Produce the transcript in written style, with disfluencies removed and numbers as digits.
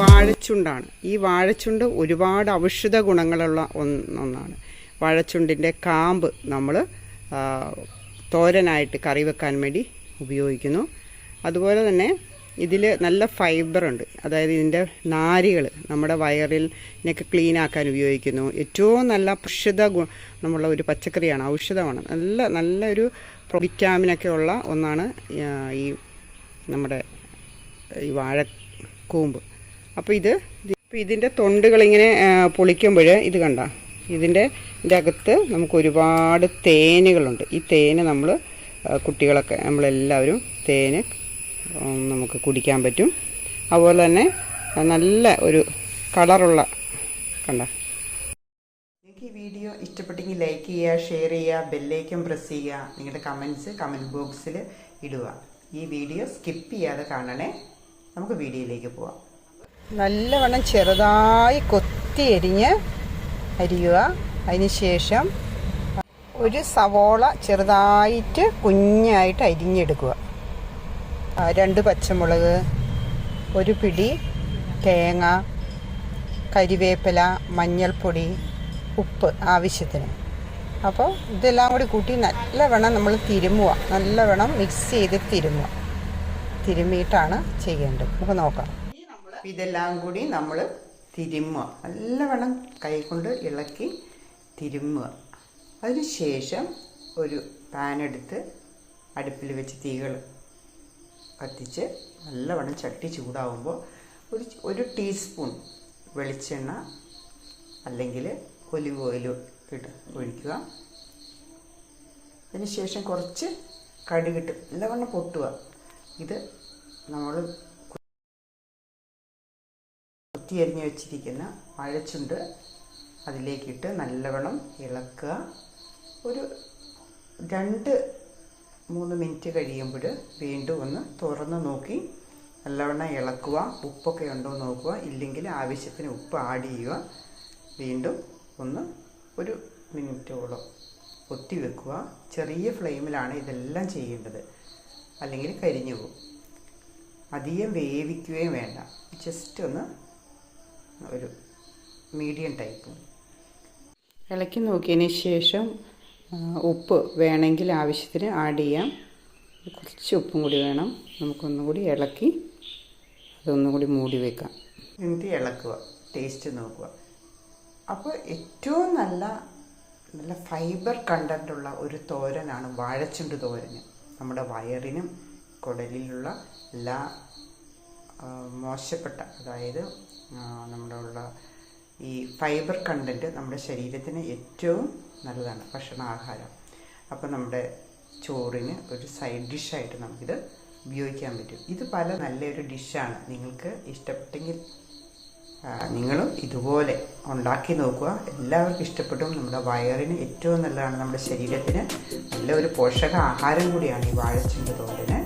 വാഴച്ചുണ്ടാണ്. ഈ വാഴച്ചുണ്ട് ഒരുപാട് ഔഷധ ഗുണങ്ങളുള്ള ഒന്നാണ്. വാഴച്ചുണ്ടിൻ്റെ കാമ്പ് നമ്മൾ തോരനായിട്ട് കറി വെക്കാൻ വേണ്ടി ഉപയോഗിക്കുന്നു. അതുപോലെ തന്നെ ഇതിൽ നല്ല ഫൈബറുണ്ട്. അതായത് ഇതിൻ്റെ നാരുകൾ നമ്മുടെ വയറിനൊക്കെ ക്ലീനാക്കാൻ ഉപയോഗിക്കുന്നു. ഏറ്റവും നല്ല ഔഷധ ഗുണമുള്ള ഒരു പച്ചക്കറിയാണ്, ഔഷധമാണ്. നല്ലൊരു വിറ്റാമിനൊക്കെ ഉള്ള ഒന്നാണ് ഈ നമ്മുടെ ഈ വാഴക്കൂമ്പ്. അപ്പോൾ ഇതിൻ്റെ തൊണ്ടുകളിങ്ങനെ പൊളിക്കുമ്പോൾ ഇത് കണ്ട, ഇതിൻ്റെ അകത്ത് നമുക്ക് ഒരുപാട് തേനുകളുണ്ട്. ഈ തേന് നമ്മൾ കുട്ടികളൊക്കെ നമ്മളെല്ലാവരും തേന് നമുക്ക് കുടിക്കാൻ പറ്റും. അതുപോലെ തന്നെ നല്ല ഒരു കളറുള്ള കണ്ട. നിങ്ങൾക്ക് ഈ വീഡിയോ ഇഷ്ടപ്പെട്ടെങ്കിൽ ലൈക്ക് ചെയ്യുക, ഷെയർ ചെയ്യുക, ബെല്ലൈക്കൺ പ്രസ് ചെയ്യുക. നിങ്ങളുടെ കമൻറ്റ് ബോക്സിൽ ഇടുക. ഈ വീഡിയോ സ്കിപ്പ് ചെയ്യാതെ കാണണേ. നമുക്ക് വീഡിയോയിലേക്ക് പോവാം. നല്ലവണ്ണം ചെറുതായി കൊത്തി അരിയുക. അതിനുശേഷം ഒരു സവോള ചെറുതായിട്ട് കുഞ്ഞായിട്ട് അരിഞ്ഞെടുക്കുക. 2 പച്ചമുളക്, ഒരു പിടി തേങ്ങ, കരിവേപ്പില, മഞ്ഞൾപ്പൊടി, ഉപ്പ് ആവശ്യത്തിന്. അപ്പോൾ ഇതെല്ലാം കൂടി കൂട്ടി നല്ലവണ്ണം നമ്മൾ നല്ലവണ്ണം മിക്സ് ചെയ്ത് തിരുമ്മിയിട്ടാണ് ചെയ്യേണ്ടത്. നമുക്ക് നോക്കാം. ഇതെല്ലാം കൂടി നമ്മൾ നല്ലവണ്ണം കൈകൊണ്ട് ഇളക്കി തിരുമ്മുക. അതിനുശേഷം ഒരു പാൻ എടുത്ത് അടുപ്പിൽ വെച്ച് തീകൾ കത്തിച്ച് നല്ലവണ്ണം ചട്ടി ചൂടാവുമ്പോൾ ഒരു ടീസ്പൂൺ വെളിച്ചെണ്ണ അല്ലെങ്കിൽ ഒലിവ് ഓയിൽ ഒഴിക്കുക. അതിനുശേഷം കുറച്ച് കടുകിട്ട് നല്ലവണ്ണം പൊട്ടുക. ഇത് നമ്മൾ കുത്തിയരിഞ്ഞ് വെച്ചിരിക്കുന്ന വാഴച്ചുണ്ട് അതിലേക്കിട്ട് നല്ലവണ്ണം ഇളക്കുക. ഒരു 2-3 മിനിറ്റ് കഴിയുമ്പോൾ വീണ്ടും ഒന്ന് തുറന്ന് നോക്കി നല്ലവണ്ണം ഇളക്കുക. ഉപ്പൊക്കെ ഉണ്ടോ നോക്കുക. ഇല്ലെങ്കിൽ ആവശ്യത്തിന് ഉപ്പ് ആഡ് ചെയ്യുക. വീണ്ടും ഒരു മിനിറ്റോളം ഒത്തി വെക്കുക. ചെറിയ ഫ്ലെയിമിലാണ് ഇതെല്ലാം ചെയ്യേണ്ടത്, അല്ലെങ്കിൽ കരിഞ്ഞു പോകും. അധികം വേവിക്കുകയും വേണ്ട. ജസ്റ്റ് ഒരു മീഡിയം ടൈപ്പ് ഇളക്കി നോക്കിയതിന് ശേഷം ഉപ്പ് വേണമെങ്കിൽ ആവശ്യത്തിന് ആഡ് ചെയ്യാം. കുറച്ച് ഉപ്പും കൂടി വേണം. നമുക്കൊന്നും കൂടി ഇളക്കി അതൊന്നും കൂടി മൂടി വെക്കാം. എന്നിട്ട് ഇളക്കുക, ടേസ്റ്റ് നോക്കുക. അപ്പോൾ ഏറ്റവും നല്ല ഫൈബർ കണ്ടൻറ്റുള്ള ഒരു തോരനാണ് വാഴച്ചുണ്ട് തോരന്. നമ്മുടെ വയറിനും കുടലിലുള്ള എല്ലാ മോശപ്പെട്ട, അതായത് നമ്മുടെ ഈ ഫൈബർ കണ്ടൻറ്റ് നമ്മുടെ ശരീരത്തിന് ഏറ്റവും നല്ലതാണ്, ഭക്ഷണാഹാരം. അപ്പോൾ നമ്മുടെ ചോറിന് ഒരു സൈഡ് ഡിഷായിട്ട് നമുക്കിത് ഉപയോഗിക്കാൻ പറ്റും. ഇത് നല്ലൊരു ഡിഷാണ്. നിങ്ങൾക്ക് ഇഷ്ടപ്പെട്ടെങ്കിൽ നിങ്ങളും ഇതുപോലെ ഉണ്ടാക്കി നോക്കുക. എല്ലാവർക്കും ഇഷ്ടപ്പെടും. നമ്മുടെ വയറിന് ഏറ്റവും നല്ലതാണ്, നമ്മുടെ ശരീരത്തിന് നല്ലൊരു പോഷക ആഹാരം കൂടിയാണ് ഈ വാഴച്ചുണ്ട് തോരന്.